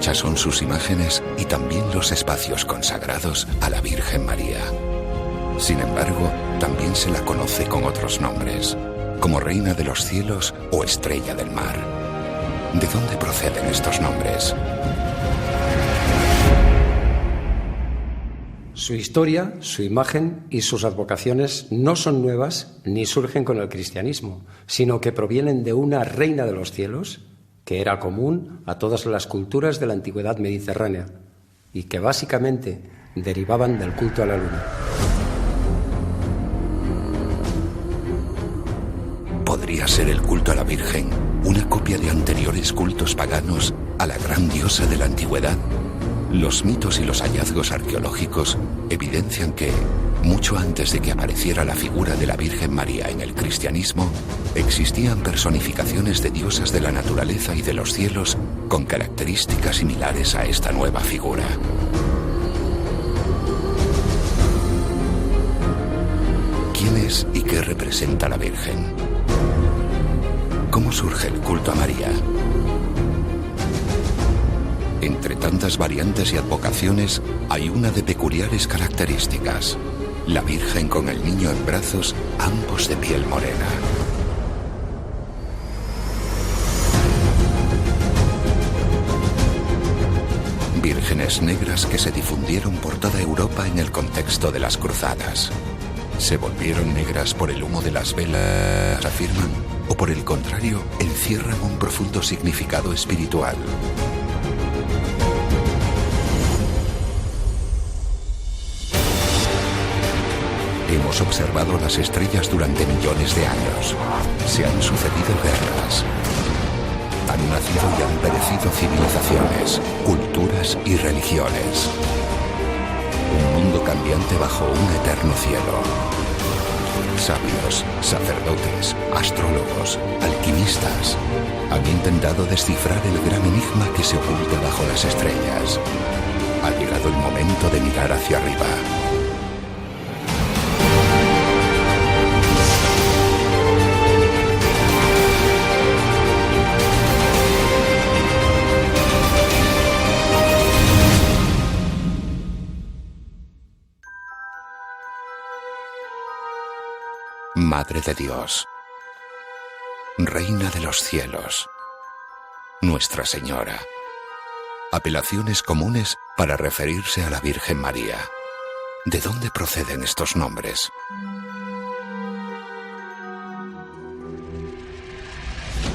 Muchas son sus imágenes y también los espacios consagrados a la Virgen María. Sin embargo, también se la conoce con otros nombres, como Reina de los Cielos o Estrella del Mar. ¿De dónde proceden estos nombres? Su historia, su imagen y sus advocaciones no son nuevas ni surgen con el cristianismo, sino que provienen de una reina de los cielos que era común a todas las culturas de la antigüedad mediterránea y que básicamente derivaban del culto a la luna. ¿Podría ser el culto a la Virgen una copia de anteriores cultos paganos a la gran diosa de la antigüedad? Los mitos y los hallazgos arqueológicos evidencian que, mucho antes de que apareciera la figura de la Virgen María en el cristianismo, existían personificaciones de diosas de la naturaleza y de los cielos con características similares a esta nueva figura. ¿Quién es y qué representa la Virgen? ¿Cómo surge el culto a María? Entre tantas variantes y advocaciones, hay una de peculiares características: la Virgen con el niño en brazos, ambos de piel morena. Vírgenes negras que se difundieron por toda Europa en el contexto de las cruzadas. ¿Se volvieron negras por el humo de las velas, afirman, o por el contrario, encierran un profundo significado espiritual? Hemos observado las estrellas durante millones de años. Se han sucedido guerras. Han nacido y han perecido civilizaciones, culturas y religiones. Un mundo cambiante bajo un eterno cielo. Sabios, sacerdotes, astrólogos, alquimistas han intentado descifrar el gran enigma que se oculta bajo las estrellas. Ha llegado el momento de mirar hacia arriba. Madre de Dios, Reina de los cielos, Nuestra Señora. Apelaciones comunes para referirse a la Virgen María. ¿De dónde proceden estos nombres?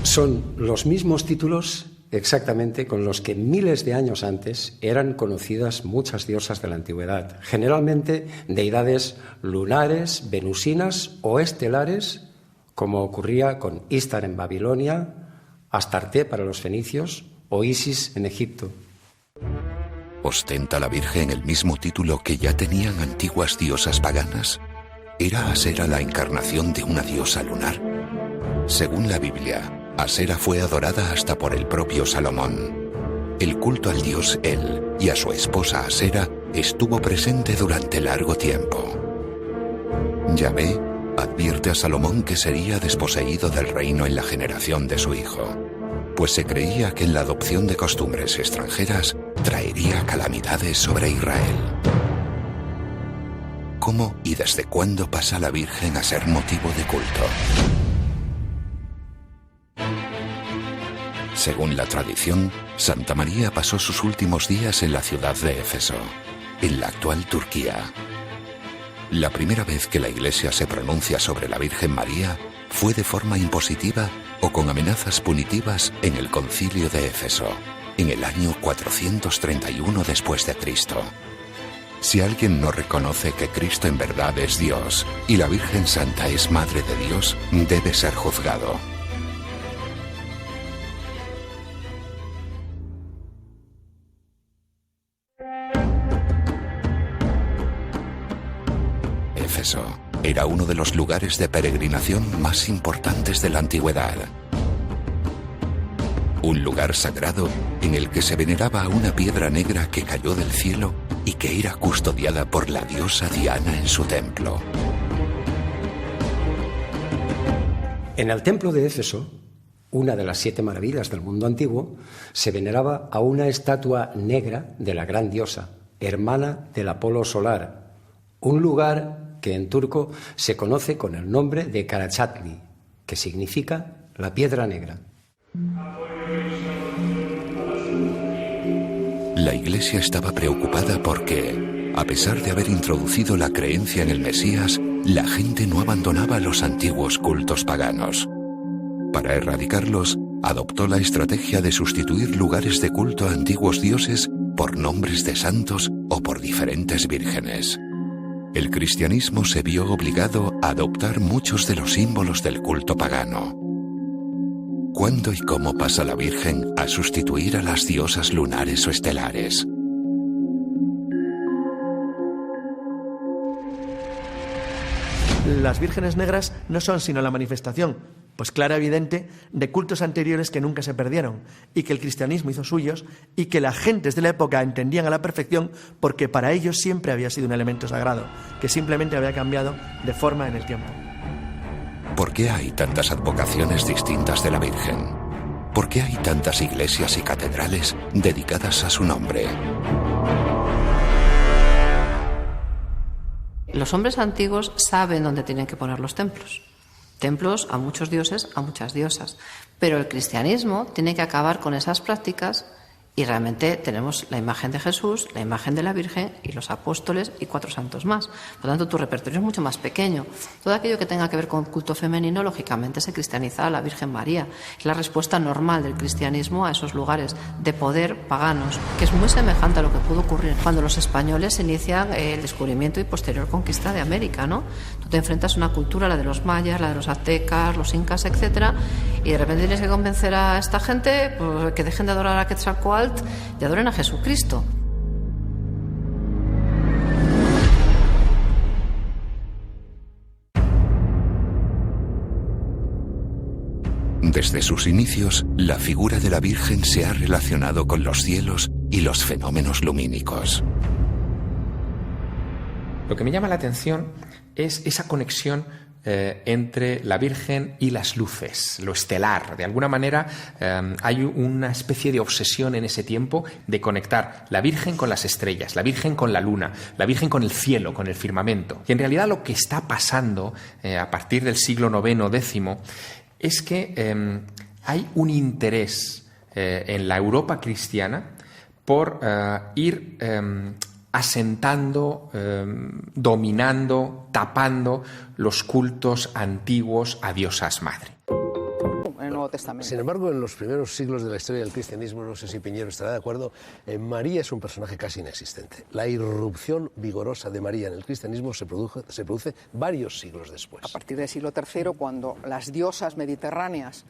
Son los mismos títulos exactamente con los que miles de años antes eran conocidas muchas diosas de la antigüedad, generalmente deidades lunares, venusinas o estelares, como ocurría con Istar en Babilonia, Astarte para los fenicios o Isis en Egipto. ¿Ostenta la Virgen el mismo título que ya tenían antiguas diosas paganas? ¿Era Asera la encarnación de una diosa lunar? Según la Biblia, Asera fue adorada hasta por el propio Salomón. El culto al dios El y a su esposa Asera estuvo presente durante largo tiempo. Yahvé advierte a Salomón que sería desposeído del reino en la generación de su hijo, pues se creía que la adopción de costumbres extranjeras traería calamidades sobre Israel. ¿Cómo y desde cuándo pasa la Virgen a ser motivo de culto? Según la tradición, Santa María pasó sus últimos días en la ciudad de Éfeso, en la actual Turquía. La primera vez que la Iglesia se pronuncia sobre la Virgen María fue de forma impositiva o con amenazas punitivas en el Concilio de Éfeso, en el año 431 después de Cristo. Si alguien no reconoce que Cristo en verdad es Dios y la Virgen Santa es Madre de Dios, debe ser juzgado. Éfeso era uno de los lugares de peregrinación más importantes de la antigüedad. Un lugar sagrado en el que se veneraba a una piedra negra que cayó del cielo y que era custodiada por la diosa Diana en su templo. En el templo de Éfeso una de las 7 maravillas del mundo antiguo, se veneraba a una estatua negra de la gran diosa, hermana del Apolo solar, un lugar que en turco se conoce con el nombre de Karaçatli, que significa la piedra negra. La Iglesia estaba preocupada porque, a pesar de haber introducido la creencia en el Mesías, la gente no abandonaba los antiguos cultos paganos. Para erradicarlos, adoptó la estrategia de sustituir lugares de culto a antiguos dioses por nombres de santos o por diferentes vírgenes. El cristianismo se vio obligado a adoptar muchos de los símbolos del culto pagano. ¿Cuándo y cómo pasa la Virgen a sustituir a las diosas lunares o estelares? Las vírgenes negras no son sino la manifestación, pues clara evidente, de cultos anteriores que nunca se perdieron y que el cristianismo hizo suyos y que las gentes de la época entendían a la perfección porque para ellos siempre había sido un elemento sagrado, que simplemente había cambiado de forma en el tiempo. ¿Por qué hay tantas advocaciones distintas de la Virgen? ¿Por qué hay tantas iglesias y catedrales dedicadas a su nombre? Los hombres antiguos saben dónde tienen que poner los templos. Templos a muchos dioses, a muchas diosas. Pero el cristianismo tiene que acabar con esas prácticas y realmente tenemos la imagen de Jesús, la imagen de la Virgen y los apóstoles y 4 santos más. Por lo tanto, tu repertorio es mucho más pequeño. Todo aquello que tenga que ver con culto femenino, lógicamente, se cristianiza a la Virgen María. Es la respuesta normal del cristianismo a esos lugares de poder paganos, que es muy semejante a lo que pudo ocurrir cuando los españoles inician el descubrimiento y posterior conquista de América, ¿no? Tú te enfrentas a una cultura, la de los mayas, la de los aztecas, los incas, etcétera, y de repente tienes que convencer a esta gente pues, que dejen de adorar a Quetzalcóatl y adoren a Jesucristo. Desde sus inicios, la figura de la Virgen se ha relacionado con los cielos y los fenómenos lumínicos. Lo que me llama la atención es esa conexión entre la Virgen y las luces, lo estelar. De alguna manera hay una especie de obsesión en ese tiempo de conectar la Virgen con las estrellas, la Virgen con la luna, la Virgen con el cielo, con el firmamento. Y en realidad lo que está pasando a partir del siglo IX, X, es que hay un interés en la Europa cristiana por ir asentando, dominando, tapando los cultos antiguos a diosas madre. En el Nuevo Testamento. Sin embargo, en los primeros siglos de la historia del cristianismo, no sé si Piñero estará de acuerdo, María es un personaje casi inexistente. La irrupción vigorosa de María en el cristianismo se produce varios siglos después. A partir del siglo III, cuando las diosas mediterráneas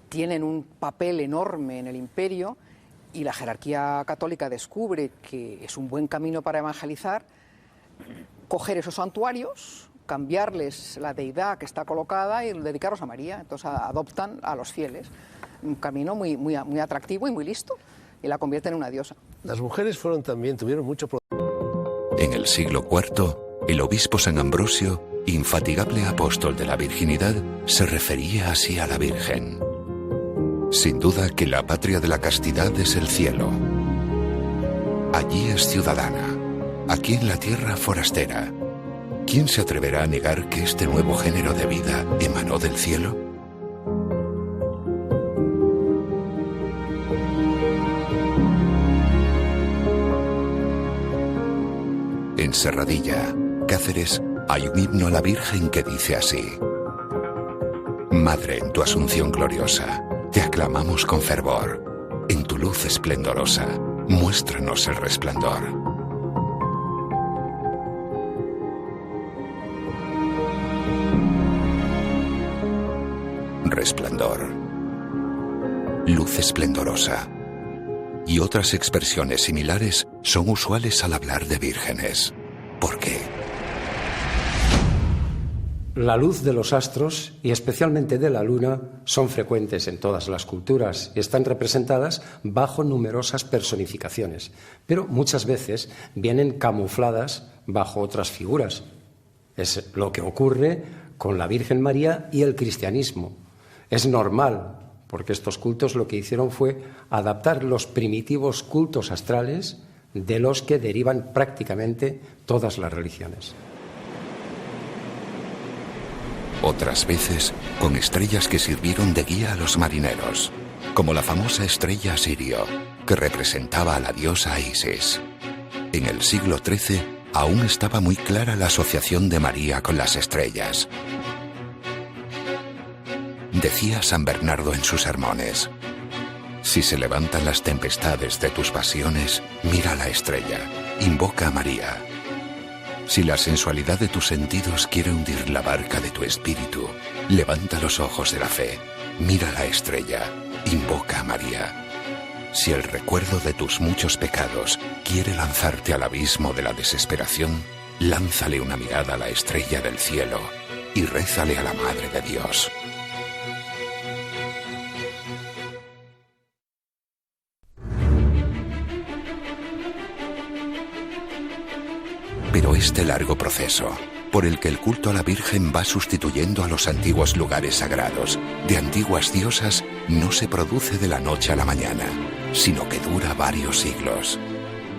tienen un papel enorme en el imperio y la jerarquía católica descubre que es un buen camino para evangelizar, coger esos santuarios, cambiarles la deidad que está colocada y dedicarlos a María. Entonces adoptan a los fieles. Un camino muy atractivo y muy listo, y la convierten en una diosa. Las mujeres tuvieron mucho problema. En el siglo IV, el obispo San Ambrosio, infatigable apóstol de la virginidad, se refería así a la Virgen. Sin duda que la patria de la castidad es el cielo. Allí es ciudadana, aquí en la tierra forastera. ¿Quién se atreverá a negar que este nuevo género de vida emanó del cielo? En Serradilla, Cáceres, hay un himno a la Virgen que dice así: Madre, en tu asunción gloriosa, te aclamamos con fervor. En tu luz esplendorosa, muéstranos el resplandor. Resplandor, luz esplendorosa y otras expresiones similares son usuales al hablar de vírgenes. ¿Por qué? La luz de los astros, y especialmente de la luna, son frecuentes en todas las culturas y están representadas bajo numerosas personificaciones, pero muchas veces vienen camufladas bajo otras figuras. Es lo que ocurre con la Virgen María y el cristianismo. Es normal porque estos cultos lo que hicieron fue adaptar los primitivos cultos astrales de los que derivan prácticamente todas las religiones. Otras veces, con estrellas que sirvieron de guía a los marineros, como la famosa estrella Sirio, que representaba a la diosa Isis. En el siglo XIII aún estaba muy clara la asociación de María con las estrellas. Decía San Bernardo en sus sermones: si se levantan las tempestades de tus pasiones, mira la estrella, invoca a María. Si la sensualidad de tus sentidos quiere hundir la barca de tu espíritu, levanta los ojos de la fe, mira la estrella, invoca a María. Si el recuerdo de tus muchos pecados quiere lanzarte al abismo de la desesperación, lánzale una mirada a la estrella del cielo y rézale a la Madre de Dios. Pero este largo proceso, por el que el culto a la Virgen va sustituyendo a los antiguos lugares sagrados, de antiguas diosas, no se produce de la noche a la mañana, sino que dura varios siglos.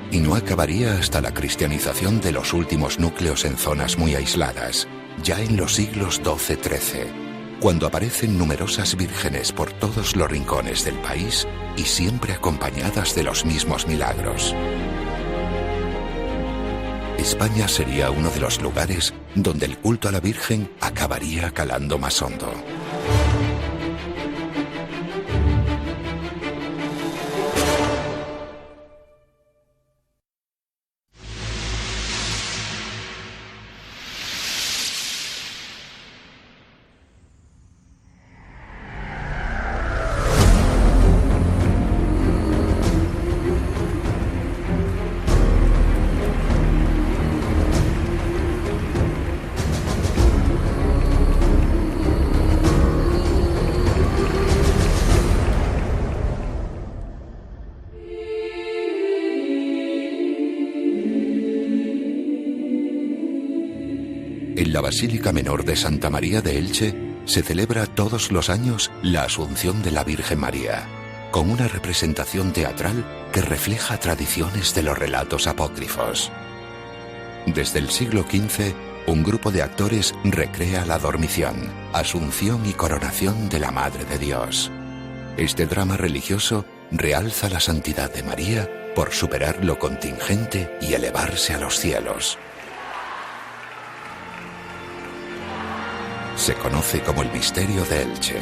Y no acabaría hasta la cristianización de los últimos núcleos en zonas muy aisladas, ya en los siglos XII-XIII, cuando aparecen numerosas vírgenes por todos los rincones del país y siempre acompañadas de los mismos milagros. España sería uno de los lugares donde el culto a la Virgen acabaría calando más hondo. En la Basílica Menor de Santa María de Elche se celebra todos los años la Asunción de la Virgen María, con una representación teatral que refleja tradiciones de los relatos apócrifos. Desde el siglo XV, un grupo de actores recrea la Dormición, Asunción y Coronación de la Madre de Dios. Este drama religioso realza la santidad de María por superar lo contingente y elevarse a los cielos. Se conoce como el misterio de Elche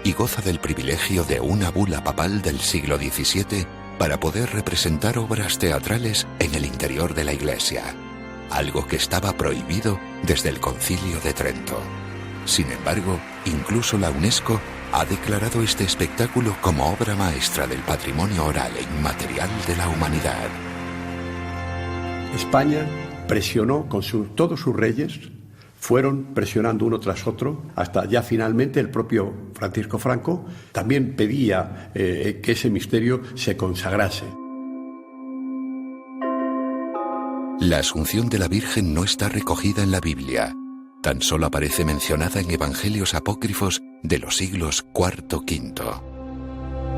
y goza del privilegio de una bula papal del siglo XVII para poder representar obras teatrales en el interior de la iglesia, algo que estaba prohibido desde el Concilio de Trento. Sin embargo, incluso la UNESCO ha declarado este espectáculo como obra maestra del patrimonio oral e inmaterial de la humanidad. España presionó con todos sus reyes. Fueron presionando uno tras otro hasta ya finalmente el propio Francisco Franco también pedía que ese misterio se consagrase. La Asunción de la Virgen no está recogida en la Biblia, tan solo aparece mencionada en evangelios apócrifos de los siglos IV-V.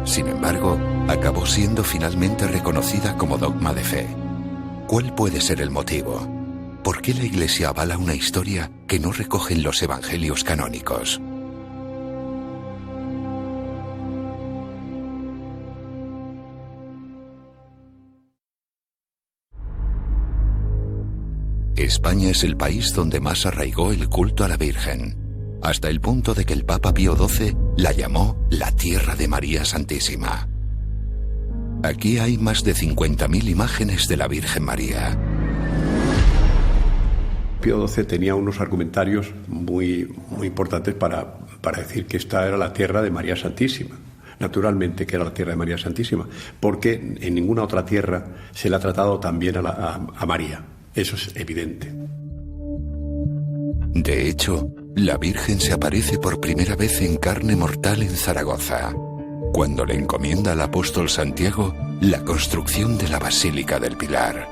Sin embargo, acabó siendo finalmente reconocida como dogma de fe. ¿Cuál puede ser el motivo? ¿Por qué la Iglesia avala una historia que no recogen los evangelios canónicos? España es el país donde más arraigó el culto a la Virgen, hasta el punto de que el Papa Pío XII la llamó la Tierra de María Santísima. Aquí hay más de 50.000 imágenes de la Virgen María. Pío XII tenía unos argumentarios muy importantes para decir que esta era la tierra de María Santísima. Naturalmente que era la tierra de María Santísima, porque en ninguna otra tierra se le ha tratado tan bien a María. Eso es evidente. De hecho, la Virgen se aparece por primera vez en carne mortal en Zaragoza, cuando le encomienda al apóstol Santiago la construcción de la Basílica del Pilar.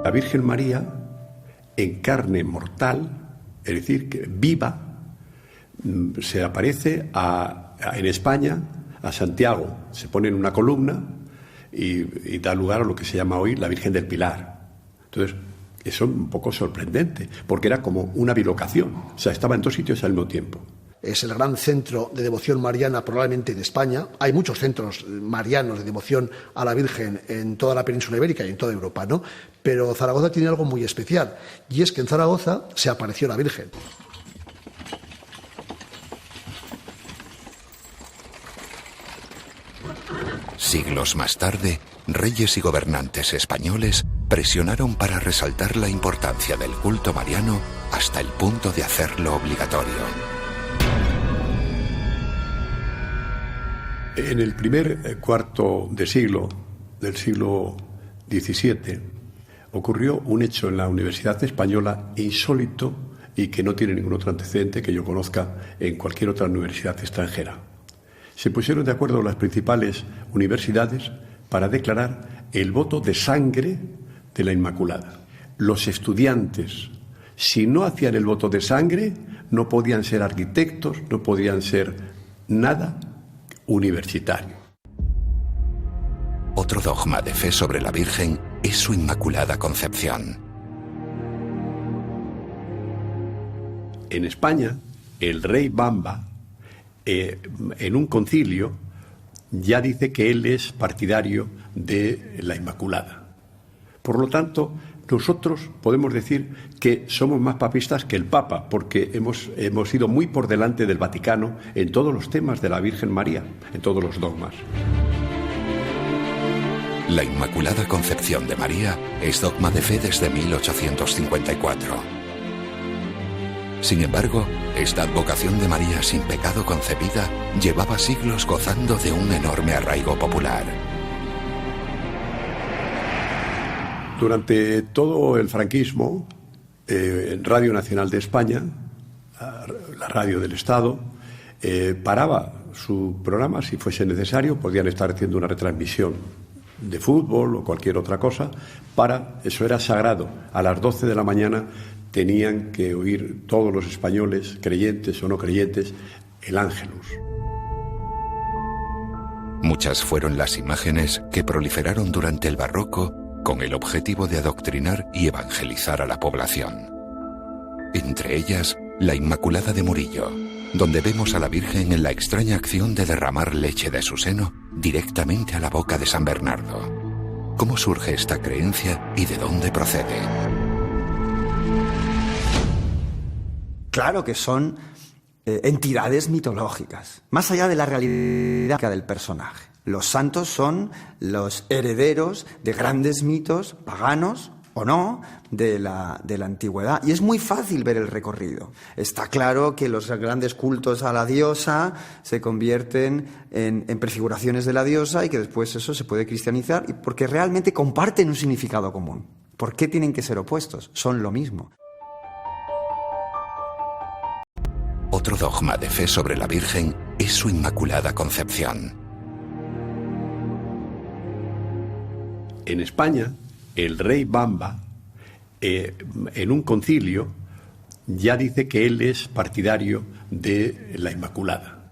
La Virgen María, en carne mortal, es decir, que viva, se aparece en España, a Santiago, se pone en una columna y da lugar a lo que se llama hoy la Virgen del Pilar. Entonces, eso es un poco sorprendente, porque era como una bilocación, o sea, estaba en dos sitios al mismo tiempo. Es el gran centro de devoción mariana probablemente de España. Hay muchos centros marianos de devoción a la Virgen en toda la península ibérica y en toda Europa, ¿no? Pero Zaragoza tiene algo muy especial, y es que en Zaragoza se apareció la Virgen. Siglos más tarde, reyes y gobernantes españoles presionaron para resaltar la importancia del culto mariano hasta el punto de hacerlo obligatorio. En el primer cuarto de siglo, del siglo XVII, ocurrió un hecho en la Universidad Española insólito y que no tiene ningún otro antecedente que yo conozca en cualquier otra universidad extranjera. Se pusieron de acuerdo las principales universidades para declarar el voto de sangre de la Inmaculada. Los estudiantes, si no hacían el voto de sangre, no podían ser arquitectos, no podían ser nada universitario. Otro dogma de fe sobre la Virgen es su Inmaculada Concepción. En España, el rey Bamba, en un concilio, ya dice que él es partidario de la Inmaculada. Por lo tanto, nosotros podemos decir que somos más papistas que el Papa, porque hemos ido muy por delante del Vaticano en todos los temas de la Virgen María, en todos los dogmas. La Inmaculada Concepción de María es dogma de fe desde 1854. Sin embargo, esta advocación de María sin pecado concebida llevaba siglos gozando de un enorme arraigo popular. Durante todo el franquismo, Radio Nacional de España, la radio del Estado, paraba su programa si fuese necesario. Podían estar haciendo una retransmisión de fútbol o cualquier otra cosa. Eso era sagrado. A las 12 de la mañana tenían que oír todos los españoles, creyentes o no creyentes, el Ángelus. Muchas fueron las imágenes que proliferaron durante el Barroco con el objetivo de adoctrinar y evangelizar a la población. Entre ellas, la Inmaculada de Murillo, donde vemos a la Virgen en la extraña acción de derramar leche de su seno directamente a la boca de San Bernardo. ¿Cómo surge esta creencia y de dónde procede? Claro que son entidades mitológicas, más allá de la realidad del personaje. Los santos son los herederos de grandes mitos paganos o no de la antigüedad. Y es muy fácil ver el recorrido. Está claro que los grandes cultos a la diosa se convierten en prefiguraciones de la diosa y que después eso se puede cristianizar porque realmente comparten un significado común. ¿Por qué tienen que ser opuestos? Son lo mismo. Otro dogma de fe sobre la Virgen es su Inmaculada Concepción. En España, el rey Bamba, en un concilio, ya dice que él es partidario de la Inmaculada.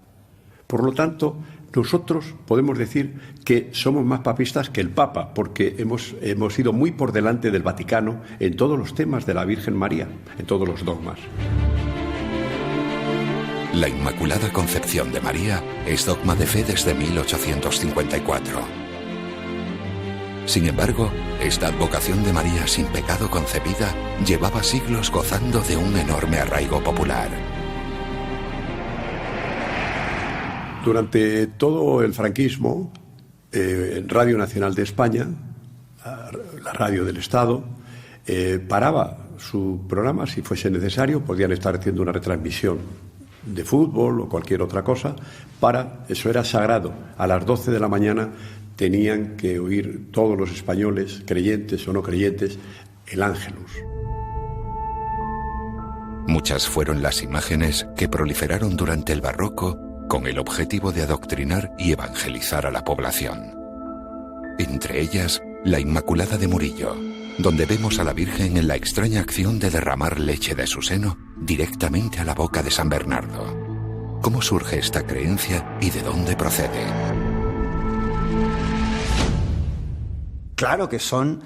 Por lo tanto, nosotros podemos decir que somos más papistas que el Papa, porque hemos ido muy por delante del Vaticano en todos los temas de la Virgen María, en todos los dogmas. La Inmaculada Concepción de María es dogma de fe desde 1854. Sin embargo, esta advocación de María sin pecado concebida llevaba siglos gozando de un enorme arraigo popular. Durante todo el franquismo, Radio Nacional de España, la radio del Estado, paraba su programa si fuese necesario. Podían estar haciendo una retransmisión de fútbol o cualquier otra cosa. Eso era sagrado. A las 12 de la mañana tenían que oír todos los españoles, creyentes o no creyentes, el Ángelus. Muchas fueron las imágenes que proliferaron durante el Barroco con el objetivo de adoctrinar y evangelizar a la población. Entre ellas, la Inmaculada de Murillo, donde vemos a la Virgen en la extraña acción de derramar leche de su seno directamente a la boca de San Bernardo. ¿Cómo surge esta creencia y de dónde procede? Claro que son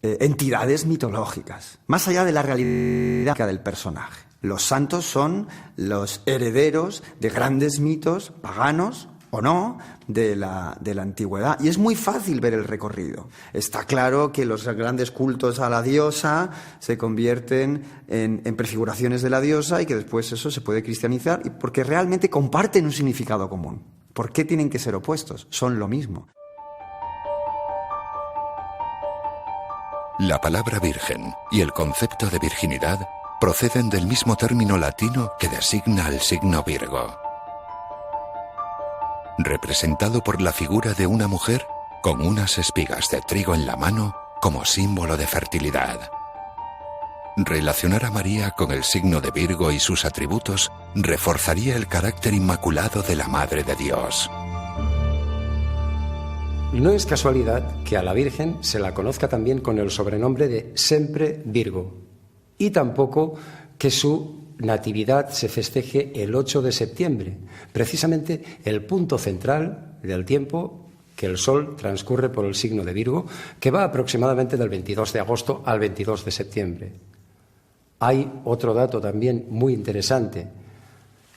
entidades mitológicas, más allá de la realidad del personaje. Los santos son los herederos de grandes mitos paganos o no de la antigüedad. Y es muy fácil ver el recorrido. Está claro que los grandes cultos a la diosa se convierten en prefiguraciones de la diosa y que después eso se puede cristianizar porque realmente comparten un significado común. ¿Por qué tienen que ser opuestos? Son lo mismo. La palabra virgen y el concepto de virginidad proceden del mismo término latino que designa al signo Virgo, representado por la figura de una mujer con unas espigas de trigo en la mano como símbolo de fertilidad. Relacionar a María con el signo de Virgo y sus atributos reforzaría el carácter inmaculado de la Madre de Dios. No es casualidad que a la Virgen se la conozca también con el sobrenombre de Sempre Virgo, y tampoco que su natividad se festeje el 8 de septiembre, precisamente el punto central del tiempo que el Sol transcurre por el signo de Virgo, que va aproximadamente del 22 de agosto al 22 de septiembre. Hay otro dato también muy interesante.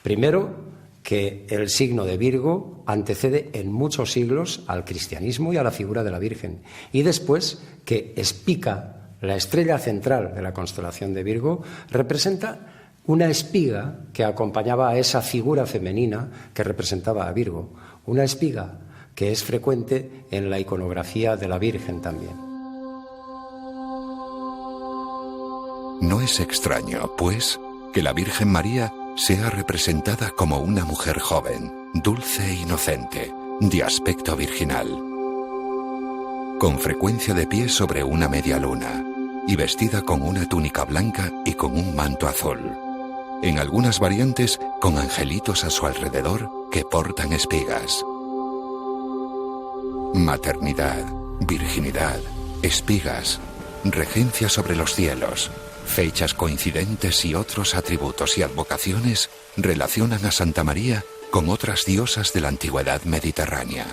Primero, que el signo de Virgo antecede en muchos siglos al cristianismo y a la figura de la Virgen. Y después que Spica, la estrella central de la constelación de Virgo, representa una espiga que acompañaba a esa figura femenina que representaba a Virgo. Una espiga que es frecuente en la iconografía de la Virgen también. No es extraño, pues, que la Virgen María sea representada como una mujer joven, dulce e inocente, de aspecto virginal, con frecuencia de pie sobre una media luna y vestida con una túnica blanca y con un manto azul. En algunas variantes, con angelitos a su alrededor que portan espigas. Maternidad, virginidad, espigas, regencia sobre los cielos, fechas coincidentes y otros atributos y advocaciones relacionan a Santa María con otras diosas de la antigüedad mediterránea.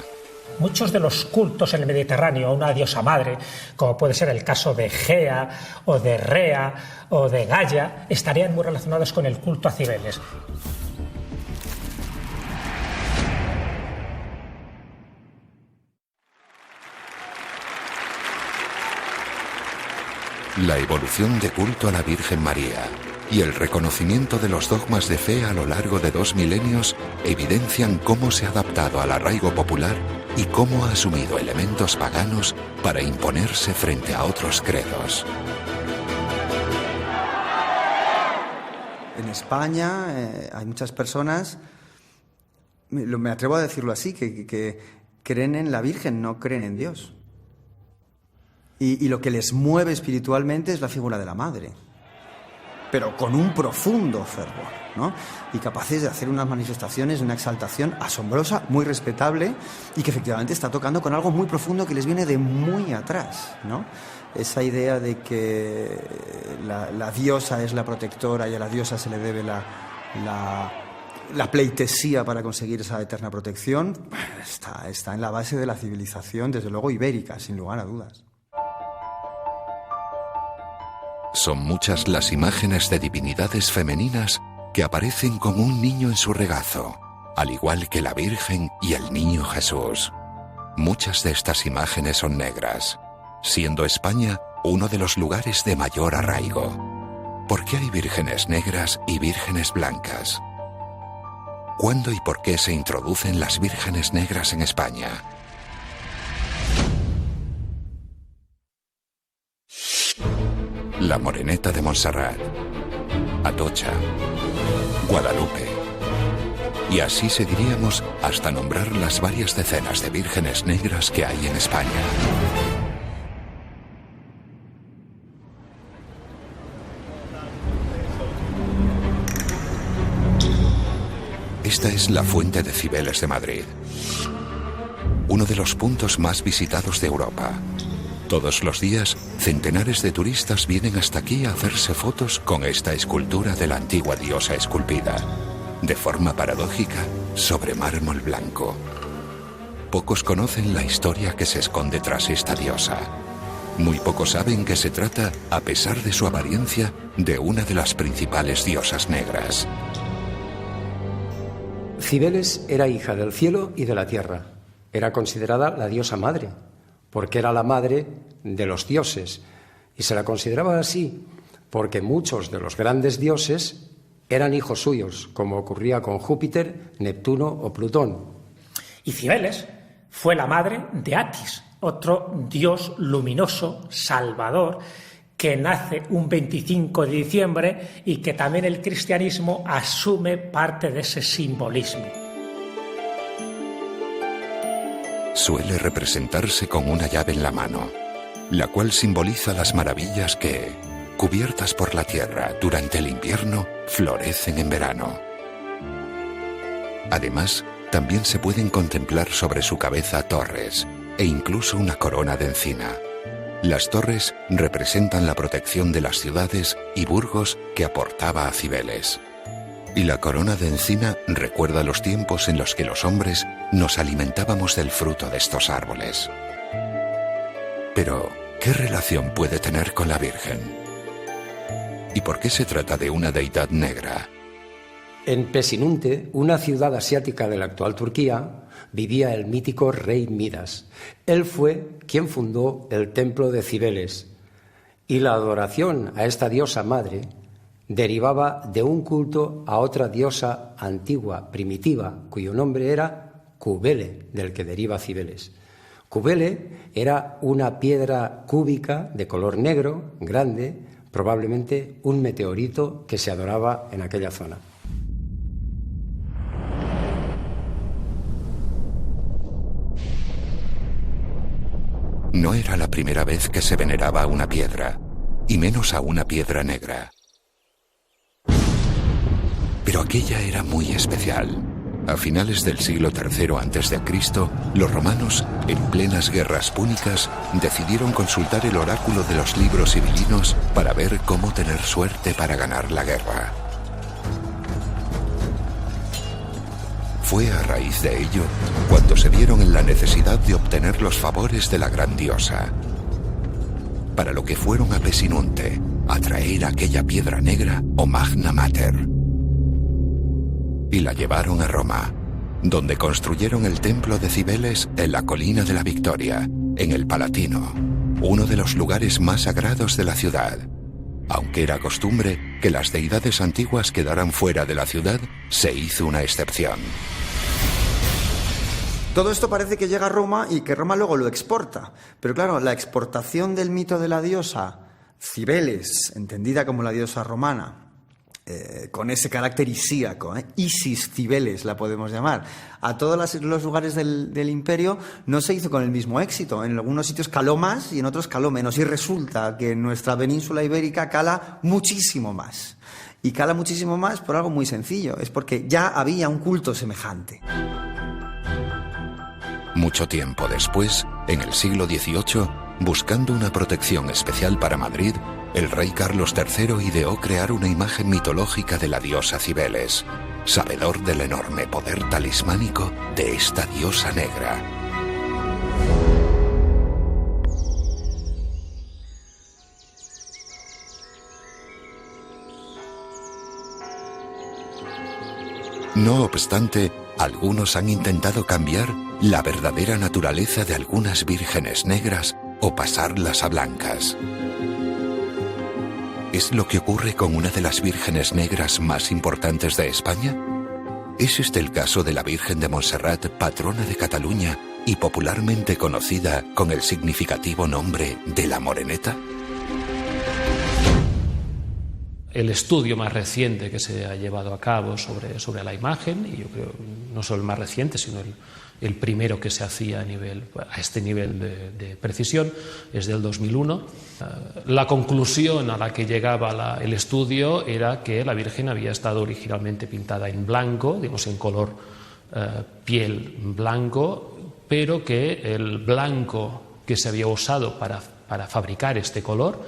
Muchos de los cultos en el Mediterráneo a una diosa madre, como puede ser el caso de Gea o de Rea o de Gaia, estarían muy relacionados con el culto a Cibeles. La evolución de culto a la Virgen María y el reconocimiento de los dogmas de fe a lo largo de 2 milenios evidencian cómo se ha adaptado al arraigo popular y cómo ha asumido elementos paganos para imponerse frente a otros credos. En España hay muchas personas, me atrevo a decirlo así, que creen en la Virgen, no creen en Dios. Y lo que les mueve espiritualmente es la figura de la Madre, pero con un profundo fervor, ¿no? Y capaces de hacer unas manifestaciones, una exaltación asombrosa, muy respetable, y que efectivamente está tocando con algo muy profundo que les viene de muy atrás, ¿no? Esa idea de que la diosa es la protectora y a la diosa se le debe la pleitesía para conseguir esa eterna protección, está en la base de la civilización, desde luego ibérica, sin lugar a dudas. Son muchas las imágenes de divinidades femeninas que aparecen con un niño en su regazo, al igual que la Virgen y el niño Jesús. Muchas de estas imágenes son negras, siendo España uno de los lugares de mayor arraigo. ¿Por qué hay vírgenes negras y vírgenes blancas? ¿Cuándo y por qué se introducen las vírgenes negras en España? La Moreneta de Montserrat, Atocha, Guadalupe. Y así seguiríamos hasta nombrar las varias decenas de vírgenes negras que hay en España. Esta es la Fuente de Cibeles de Madrid, uno de los puntos más visitados de Europa. Todos los días, centenares de turistas vienen hasta aquí a hacerse fotos con esta escultura de la antigua diosa esculpida. de forma paradójica, sobre mármol blanco. Pocos conocen la historia que se esconde tras esta diosa. Muy pocos saben que se trata, a pesar de su apariencia, de una de las principales diosas negras. Cibeles era hija del cielo y de la tierra. Era considerada la diosa madre, porque era la madre de los dioses. Y se la consideraba así porque muchos de los grandes dioses eran hijos suyos, como ocurría con Júpiter, Neptuno o Plutón. Y Cibeles fue la madre de Atis, otro dios luminoso, salvador, que nace un 25 de diciembre y que también el cristianismo asume parte de ese simbolismo. Suele representarse con una llave en la mano, la cual simboliza las maravillas que, cubiertas por la tierra durante el invierno, florecen en verano. Además, también se pueden contemplar sobre su cabeza torres e incluso una corona de encina. Las torres representan la protección de las ciudades y burgos que aportaba a Cibeles. Y la corona de encina recuerda los tiempos en los que los hombres nos alimentábamos del fruto de estos árboles. Pero, ¿qué relación puede tener con la Virgen? ¿Y por qué se trata de una deidad negra? En Pesinunte, una ciudad asiática de la actual Turquía, vivía el mítico rey Midas. Él fue quien fundó el templo de Cibeles. Y la adoración a esta diosa madre derivaba de un culto a otra diosa antigua, primitiva, cuyo nombre era Cubele, del que deriva Cibeles. Cubele era una piedra cúbica de color negro, grande, probablemente un meteorito que se adoraba en aquella zona. No era la primera vez que se veneraba a una piedra, y menos a una piedra negra. Pero aquella era muy especial. A finales del siglo III a.C., los romanos, en plenas guerras púnicas, decidieron consultar el oráculo de los libros sibilinos para ver cómo tener suerte para ganar la guerra. Fue a raíz de ello cuando se vieron en la necesidad de obtener los favores de la gran diosa. Para lo que fueron a Pesinunte, a traer aquella piedra negra o Magna Mater. Y la llevaron a Roma, donde construyeron el templo de Cibeles en la colina de la Victoria, en el Palatino, uno de los lugares más sagrados de la ciudad. Aunque era costumbre que las deidades antiguas quedaran fuera de la ciudad, se hizo una excepción. Todo esto parece que llega a Roma y que Roma luego lo exporta. Pero claro, la exportación del mito de la diosa Cibeles, entendida como la diosa romana, con ese carácter isíaco, Isis Cibeles la podemos llamar, a todos los lugares del imperio, no se hizo con el mismo éxito. En algunos sitios caló más y en otros caló menos. Y resulta que en nuestra península ibérica cala muchísimo más. Y cala muchísimo más por algo muy sencillo. Es porque ya había un culto semejante. Mucho tiempo después, en el siglo XVIII, buscando una protección especial para Madrid, el rey Carlos III ideó crear una imagen mitológica de la diosa Cibeles, sabedor del enorme poder talismánico de esta diosa negra. No obstante, algunos han intentado cambiar la verdadera naturaleza de algunas vírgenes negras o pasarlas a blancas. ¿Es lo que ocurre con una de las vírgenes negras más importantes de España? ¿Es este el caso de la Virgen de Montserrat, patrona de Cataluña y popularmente conocida con el significativo nombre de la Moreneta? El estudio más reciente que se ha llevado a cabo sobre la imagen, y yo creo no solo el más reciente, sino el primero que se hacía a este nivel de precisión, es del 2001. La conclusión a la que llegaba el estudio era que la Virgen había estado originalmente pintada en blanco, digamos en color piel blanco, pero que el blanco que se había usado para fabricar este color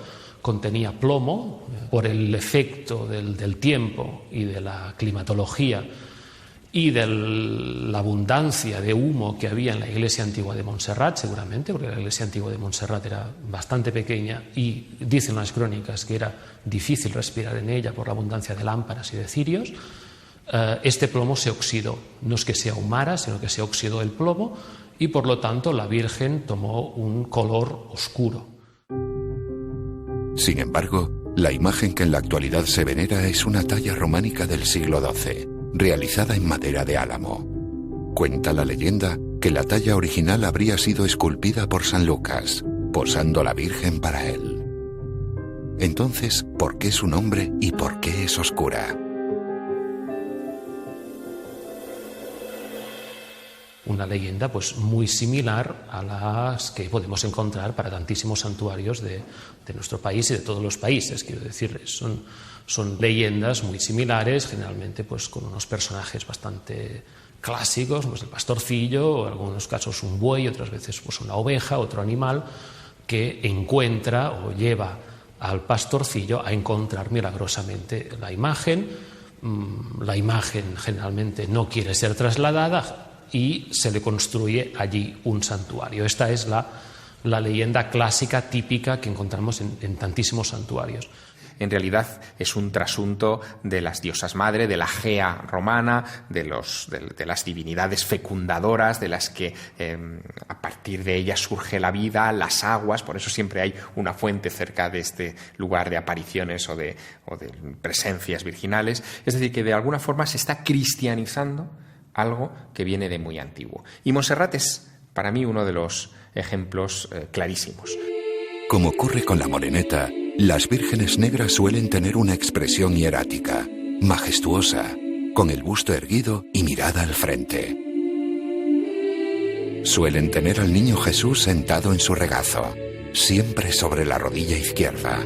contenía plomo por el efecto del tiempo y de la climatología y de la abundancia de humo que había en la iglesia antigua de Montserrat, seguramente, porque la iglesia antigua de Montserrat era bastante pequeña y dicen las crónicas que era difícil respirar en ella por la abundancia de lámparas y de cirios. Este plomo se oxidó, no es que se ahumara, sino que se oxidó el plomo y por lo tanto la Virgen tomó un color oscuro. Sin embargo, la imagen que en la actualidad se venera es una talla románica del siglo XII, realizada en madera de álamo. Cuenta la leyenda que la talla original habría sido esculpida por San Lucas, posando la Virgen para él. Entonces, ¿por qué su nombre y por qué es oscura? Una leyenda pues muy similar a las que podemos encontrar para tantísimos santuarios de nuestro país y de todos los países. Quiero decir, son leyendas muy similares, generalmente pues con unos personajes bastante clásicos, pues el pastorcillo, o en algunos casos un buey, otras veces pues una oveja, otro animal, que encuentra o lleva al pastorcillo a encontrar milagrosamente la imagen. La imagen generalmente no quiere ser trasladada y se le construye allí un santuario. Esta es la leyenda clásica típica que encontramos en tantísimos santuarios. En realidad es un trasunto de las diosas madre, de la Gea romana, de las divinidades fecundadoras, de las que a partir de ellas surge la vida, las aguas. Por eso siempre hay una fuente cerca de este lugar de apariciones o de presencias virginales. Es decir, que de alguna forma se está cristianizando algo que viene de muy antiguo. Y Montserrat es, para mí, uno de los ejemplos clarísimos. Como ocurre con la moreneta, las vírgenes negras suelen tener una expresión hierática, majestuosa, con el busto erguido y mirada al frente. Suelen tener al niño Jesús sentado en su regazo, siempre sobre la rodilla izquierda.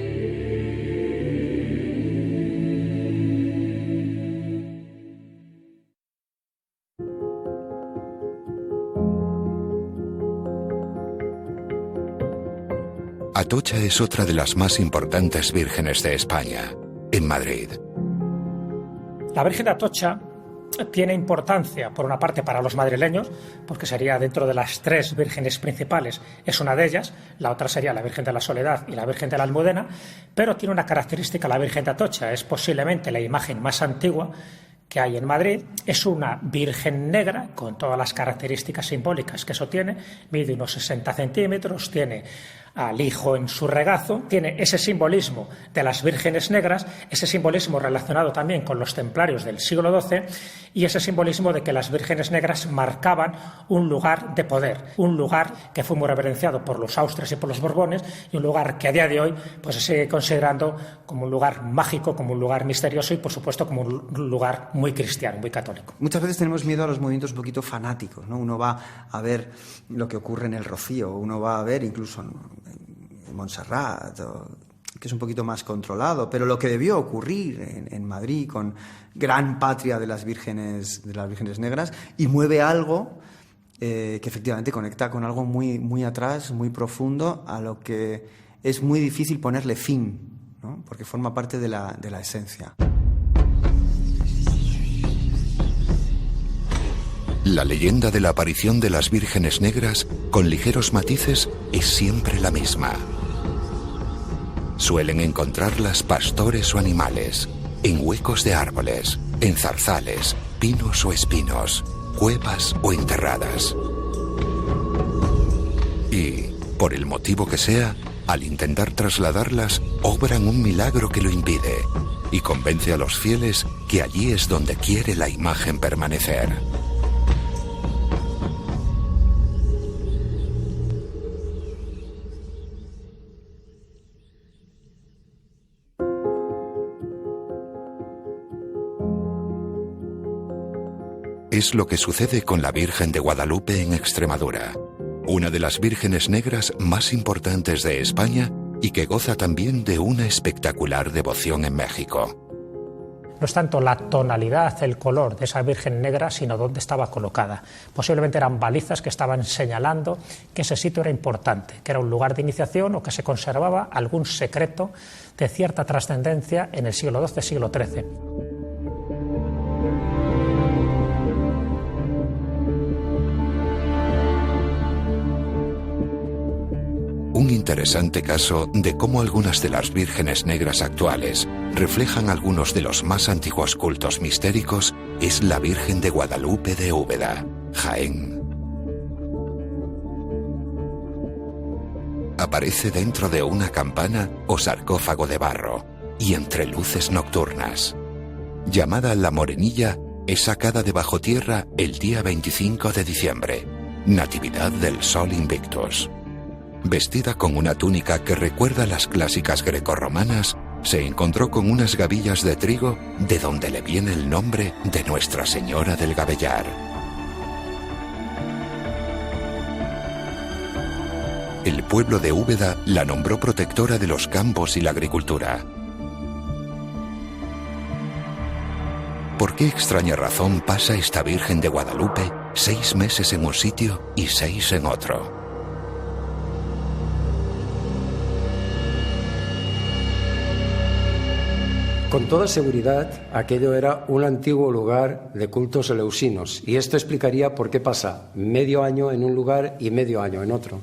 Atocha es otra de las más importantes vírgenes de España, en Madrid. La Virgen de Atocha tiene importancia, por una parte, para los madrileños, porque sería dentro de las tres vírgenes principales, es una de ellas, la otra sería la Virgen de la Soledad y la Virgen de la Almudena, pero tiene una característica la Virgen de Atocha, es posiblemente la imagen más antigua que hay en Madrid. Es una virgen negra con todas las características simbólicas que eso tiene, mide unos 60 centímetros, tiene al hijo en su regazo, tiene ese simbolismo de las vírgenes negras, ese simbolismo relacionado también con los templarios del siglo XII y ese simbolismo de que las vírgenes negras marcaban un lugar de poder, un lugar que fue muy reverenciado por los Austrias y por los Borbones y un lugar que a día de hoy pues se sigue considerando como un lugar mágico, como un lugar misterioso y por supuesto como un lugar muy cristiano, muy católico. Muchas veces tenemos miedo a los movimientos un poquito fanáticos, ¿no? Uno va a ver lo que ocurre en el Rocío, uno va a ver incluso en Montserrat, que es un poquito más controlado, pero lo que debió ocurrir en Madrid con gran patria de las vírgenes negras y mueve algo que efectivamente conecta con algo muy, muy atrás, muy profundo, a lo que es muy difícil ponerle fin, ¿no? Porque forma parte de la esencia. La leyenda de la aparición de las vírgenes negras, con ligeros matices, es siempre la misma. Suelen encontrarlas pastores o animales, en huecos de árboles, en zarzales, pinos o espinos, cuevas o enterradas. Y, por el motivo que sea, al intentar trasladarlas, obran un milagro que lo impide y convence a los fieles que allí es donde quiere la imagen permanecer. Es lo que sucede con la Virgen de Guadalupe en Extremadura, una de las vírgenes negras más importantes de España y que goza también de una espectacular devoción en México. no es tanto la tonalidad, el color de esa Virgen negra, sino dónde estaba colocada. Posiblemente eran balizas que estaban señalando que ese sitio era importante, que era un lugar de iniciación o que se conservaba algún secreto de cierta trascendencia en el siglo XII, siglo XIII. Un interesante caso de cómo algunas de las vírgenes negras actuales reflejan algunos de los más antiguos cultos mistéricos es la Virgen de Guadalupe de Úbeda, Jaén. Aparece dentro de una campana o sarcófago de barro y entre luces nocturnas. Llamada La Morenilla, es sacada de bajo tierra el día 25 de diciembre, Natividad del Sol Invictus. Vestida con una túnica que recuerda las clásicas grecorromanas, se encontró con unas gavillas de trigo de donde le viene el nombre de Nuestra Señora del Gabellar. El pueblo de Úbeda la nombró protectora de los campos y la agricultura. ¿Por qué extraña razón pasa esta Virgen de Guadalupe 6 meses en un sitio y 6 en otro? Con toda seguridad, aquello era un antiguo lugar de cultos eleusinos, y esto explicaría por qué pasa medio año en un lugar y medio año en otro.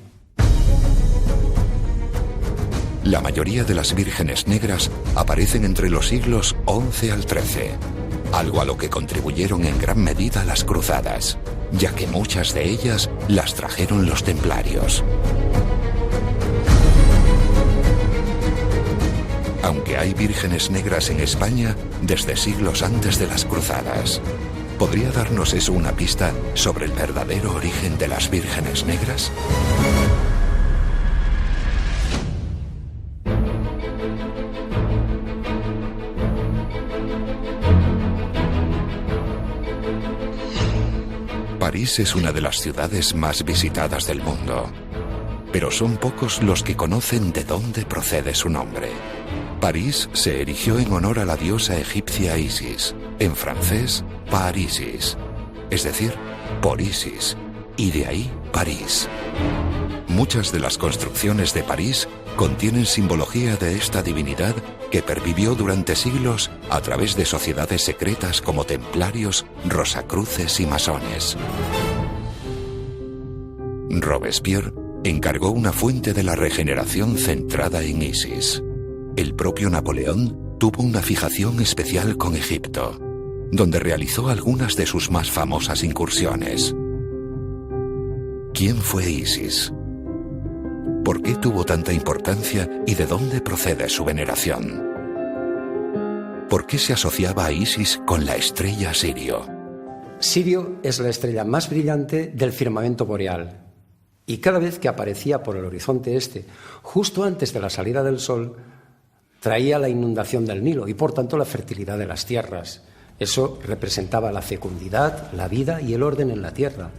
La mayoría de las vírgenes negras aparecen entre los siglos XI al XIII, algo a lo que contribuyeron en gran medida las cruzadas, ya que muchas de ellas las trajeron los templarios. Aunque hay vírgenes negras en España desde siglos antes de las cruzadas. ¿Podría darnos eso una pista sobre el verdadero origen de las vírgenes negras? París es una de las ciudades más visitadas del mundo, pero son pocos los que conocen de dónde procede su nombre. París se erigió en honor a la diosa egipcia Isis, en francés Par-Isis, es decir, por Isis, y de ahí París. Muchas de las construcciones de París contienen simbología de esta divinidad que pervivió durante siglos a través de sociedades secretas como templarios, rosacruces y masones. Robespierre encargó una fuente de la regeneración centrada en Isis. El propio Napoleón tuvo una fijación especial con Egipto, donde realizó algunas de sus más famosas incursiones. ¿Quién fue Isis? ¿Por qué tuvo tanta importancia y de dónde procede su veneración? ¿Por qué se asociaba a Isis con la estrella Sirio? Sirio es la estrella más brillante del firmamento boreal, y cada vez que aparecía por el horizonte este, justo antes de la salida del sol, traía la inundación del Nilo y por tanto la fertilidad de las tierras. Eso representaba la fecundidad, la vida y el orden en la tierra.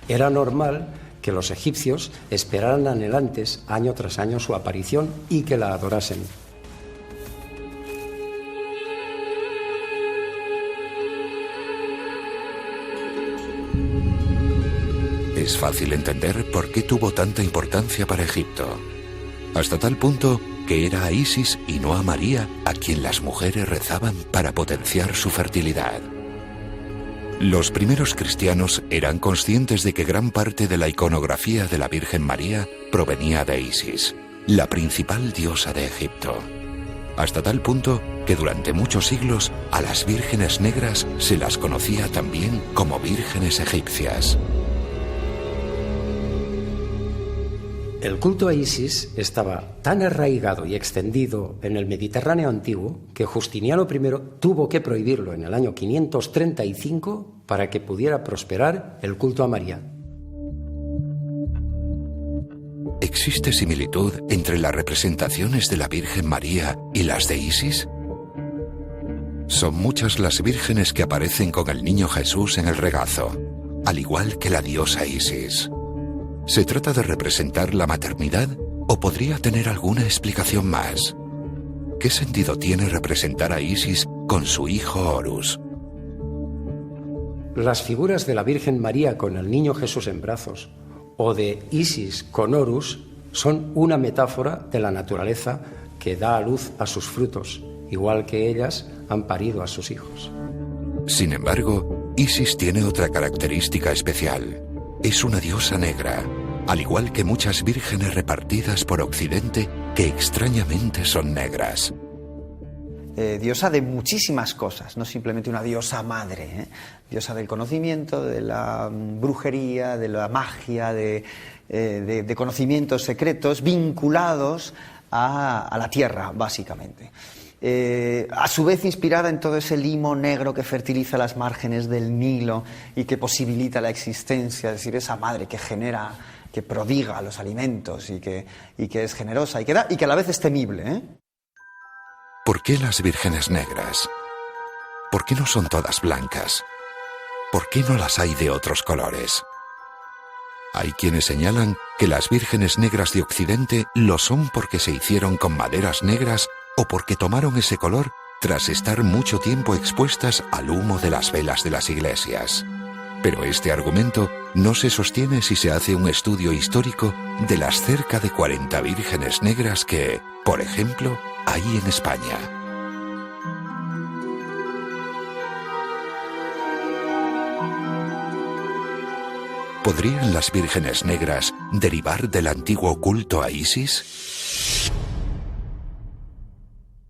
Era normal que los egipcios esperaran anhelantes año tras año su aparición y que la adorasen. Es fácil entender por qué tuvo tanta importancia para Egipto, hasta tal punto que era a Isis y no a María a quien las mujeres rezaban para potenciar su fertilidad. Los primeros cristianos eran conscientes de que gran parte de la iconografía de la Virgen María provenía de Isis, la principal diosa de Egipto, hasta tal punto que durante muchos siglos a las vírgenes negras se las conocía también como vírgenes egipcias. El culto a Isis estaba tan arraigado y extendido en el Mediterráneo antiguo que Justiniano I tuvo que prohibirlo en el año 535 para que pudiera prosperar el culto a María. ¿Existe similitud entre las representaciones de la Virgen María y las de Isis? Son muchas las vírgenes que aparecen con el niño Jesús en el regazo, al igual que la diosa Isis. ¿Se trata de representar la maternidad o podría tener alguna explicación más? ¿Qué sentido tiene representar a Isis con su hijo Horus. Las figuras de la Virgen María con el niño Jesús en brazos o de Isis con Horus son una metáfora de la naturaleza que da a luz a sus frutos, igual que ellas han parido a sus hijos. Sin embargo, Isis tiene otra característica especial. Es una diosa negra, al igual que muchas vírgenes repartidas por Occidente que extrañamente son negras. Diosa de muchísimas cosas, no simplemente una diosa madre, diosa del conocimiento, de la brujería, de la magia, de conocimientos secretos vinculados a la tierra, básicamente. A su vez inspirada en todo ese limo negro que fertiliza las márgenes del Nilo y que posibilita la existencia, es decir, esa madre que genera, que prodiga los alimentos y que es generosa y que a la vez es temible, ¿Por qué las vírgenes negras? ¿Por qué no son todas blancas? ¿Por qué no las hay de otros colores? Hay quienes señalan que las vírgenes negras de Occidente lo son porque se hicieron con maderas negras o porque tomaron ese color tras estar mucho tiempo expuestas al humo de las velas de las iglesias. Pero este argumento no se sostiene si se hace un estudio histórico de las cerca de 40 vírgenes negras que, por ejemplo, hay en España. ¿Podrían las vírgenes negras derivar del antiguo culto a Isis?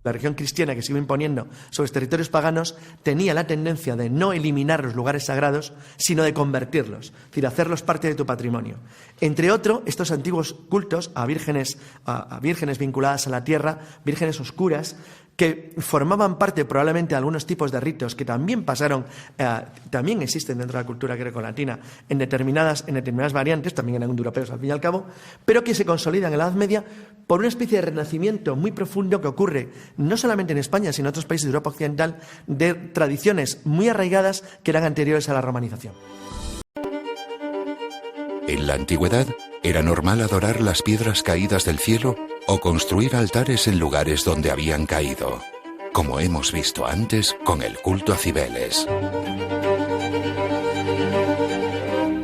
La religión cristiana que se iba imponiendo sobre los territorios paganos tenía la tendencia de no eliminar los lugares sagrados, sino de convertirlos, es decir, hacerlos parte de tu patrimonio. Entre otros, estos antiguos cultos a vírgenes vinculadas a la tierra, vírgenes oscuras, que formaban parte probablemente de algunos tipos de ritos que también también existen dentro de la cultura grecolatina en determinadas variantes, también eran indoeuropeos al fin y al cabo, pero que se consolidan en la Edad Media por una especie de renacimiento muy profundo que ocurre no solamente en España, sino en otros países de Europa Occidental, de tradiciones muy arraigadas que eran anteriores a la romanización. En la antigüedad, era normal adorar las piedras caídas del cielo o construir altares en lugares donde habían caído, como hemos visto antes con el culto a Cibeles.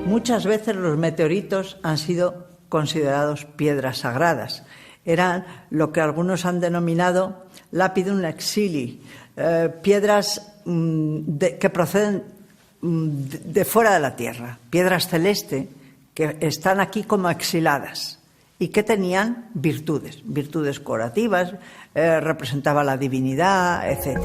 Muchas veces los meteoritos han sido considerados piedras sagradas. Eran lo que algunos han denominado lapidum exili, piedras que proceden de fuera de la tierra, piedras celestes que están aquí como exiladas y que tenían virtudes curativas, representaba la divinidad, etc.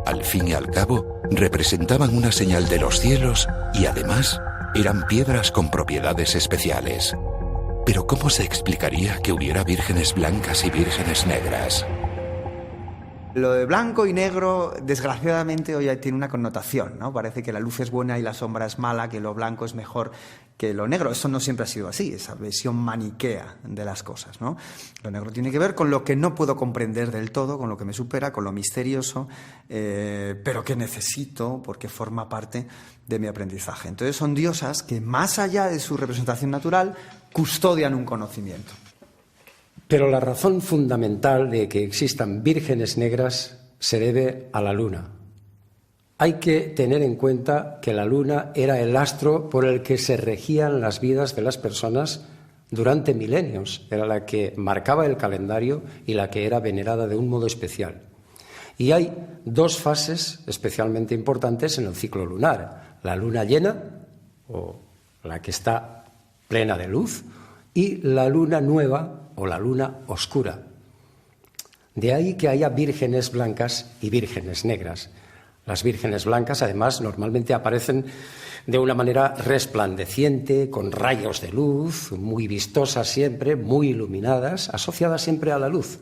Al fin y al cabo, representaban una señal de los cielos y además eran piedras con propiedades especiales. Pero ¿cómo se explicaría que hubiera vírgenes blancas y vírgenes negras? Lo de blanco y negro, desgraciadamente, hoy tiene una connotación, ¿no? Parece que la luz es buena y la sombra es mala, que lo blanco es mejor que lo negro. Eso no siempre ha sido así, esa visión maniquea de las cosas, ¿no? Lo negro tiene que ver con lo que no puedo comprender del todo, con lo que me supera, con lo misterioso, pero que necesito porque forma parte de mi aprendizaje. Entonces son diosas que, más allá de su representación natural, custodian un conocimiento. Pero la razón fundamental de que existan vírgenes negras se debe a la luna. Hay que tener en cuenta que la luna era el astro por el que se regían las vidas de las personas durante milenios. Era la que marcaba el calendario y la que era venerada de un modo especial. Y hay dos fases especialmente importantes en el ciclo lunar. La luna llena, o la que está plena de luz, y la luna nueva, o la luna oscura. De ahí que haya vírgenes blancas y vírgenes negras. Las vírgenes blancas, además, normalmente aparecen de una manera resplandeciente, con rayos de luz, muy vistosas siempre, muy iluminadas, asociadas siempre a la luz.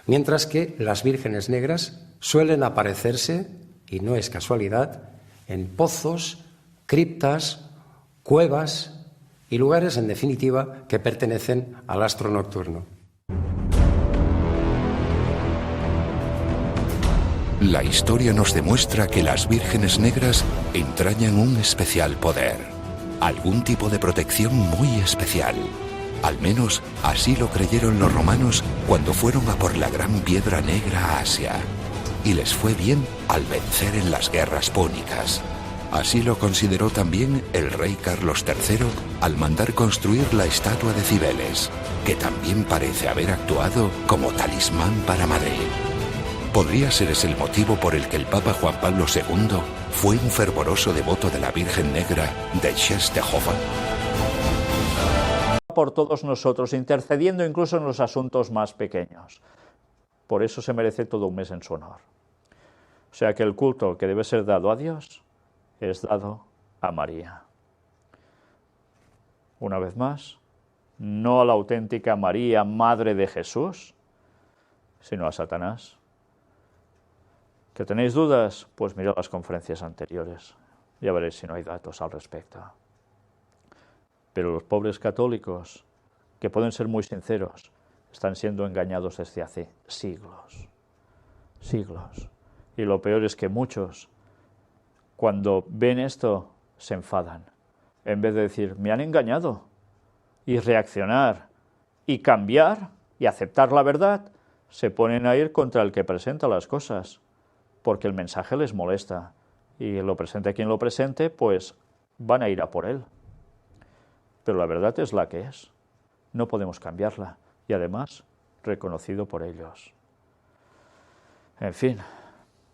Mientras que las vírgenes negras suelen aparecerse, y no es casualidad, en pozos, criptas, cuevas y lugares, en definitiva, que pertenecen al astro nocturno. La historia nos demuestra que las vírgenes negras entrañan un especial poder, algún tipo de protección muy especial. Al menos así lo creyeron los romanos cuando fueron a por la gran piedra negra a Asia. y les fue bien al vencer en las guerras púnicas. Así lo consideró también el rey Carlos III al mandar construir la estatua de Cibeles, que también parece haber actuado como talismán para Madrid. Podría ser ese el motivo por el que el Papa Juan Pablo II fue un fervoroso devoto de la Virgen Negra de Częstochowa. Por todos nosotros, intercediendo incluso en los asuntos más pequeños. Por eso se merece todo un mes en su honor. O sea que el culto que debe ser dado a Dios es dado a María. Una vez más, no a la auténtica María, Madre de Jesús, sino a Satanás. ¿Que tenéis dudas? Pues mirad las conferencias anteriores. Ya veréis si no hay datos al respecto. Pero los pobres católicos, que pueden ser muy sinceros, están siendo engañados desde hace siglos. Siglos. Y lo peor es que muchos, cuando ven esto, se enfadan. En vez de decir, me han engañado, y reaccionar, y cambiar, y aceptar la verdad, se ponen a ir contra el que presenta las cosas, porque el mensaje les molesta. Y lo presente quien lo presente, pues van a ir a por él. Pero la verdad es la que es. No podemos cambiarla. Y además, reconocido por ellos. En fin,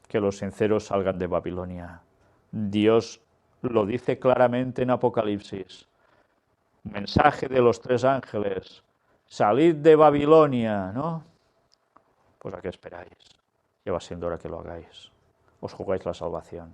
que los sinceros salgan de Babilonia. Dios lo dice claramente en Apocalipsis. Mensaje de los 3 ángeles. Salid de Babilonia, ¿no? Pues ¿a qué esperáis? Ya va siendo hora que lo hagáis. Os jugáis la salvación.